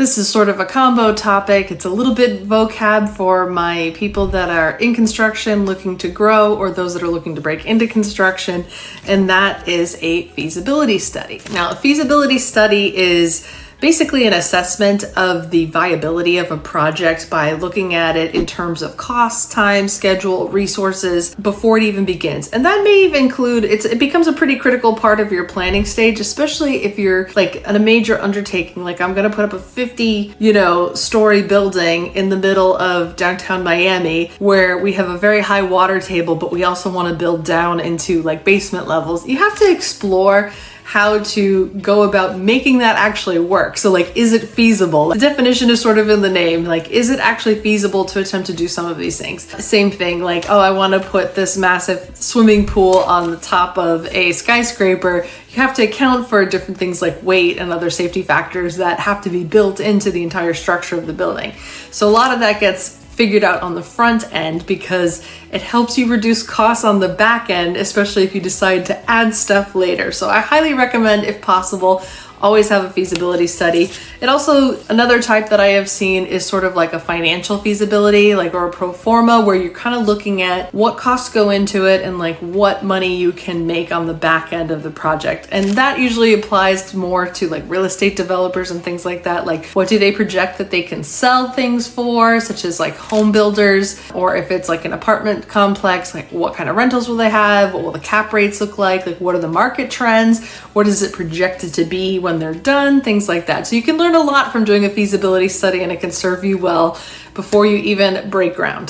This is sort of a combo topic. It's a little bit vocab for my people that are in construction looking to grow, or those that are looking to break into construction, and that is a feasibility study. Now, a feasibility study is basically an assessment of the viability of a project by looking at it in terms of cost, time, schedule, resources before it even begins. And that may even include, it becomes a pretty critical part of your planning stage, especially if you're like at a major undertaking, like I'm gonna put up a 50, story building in the middle of downtown Miami where we have a very high water table, but we also wanna build down into like basement levels. You have to explore how to go about making that actually work. So like, is it feasible? The definition is sort of in the name, like, is it actually feasible to attempt to do some of these things? Same thing, like, oh, I wanna put this massive swimming pool on the top of a skyscraper. You have to account for different things like weight and other safety factors that have to be built into the entire structure of the building. So a lot of that gets figured out on the front end because it helps you reduce costs on the back end, especially if you decide to add stuff later. So I highly recommend, if possible, always have a feasibility study. It also, another type that I have seen is sort of like a financial feasibility, like, or a pro forma, where you're kind of looking at what costs go into it and like what money you can make on the back end of the project. And that usually applies more to like real estate developers and things like that. Like, what do they project that they can sell things for, such as like home builders, or if it's like an apartment complex, like what kind of rentals will they have? What will the cap rates look like? Like, what are the market trends? What is it projected to be when they're done? Things like that. So you can learn a lot from doing a feasibility study, and it can serve you well before you even break ground.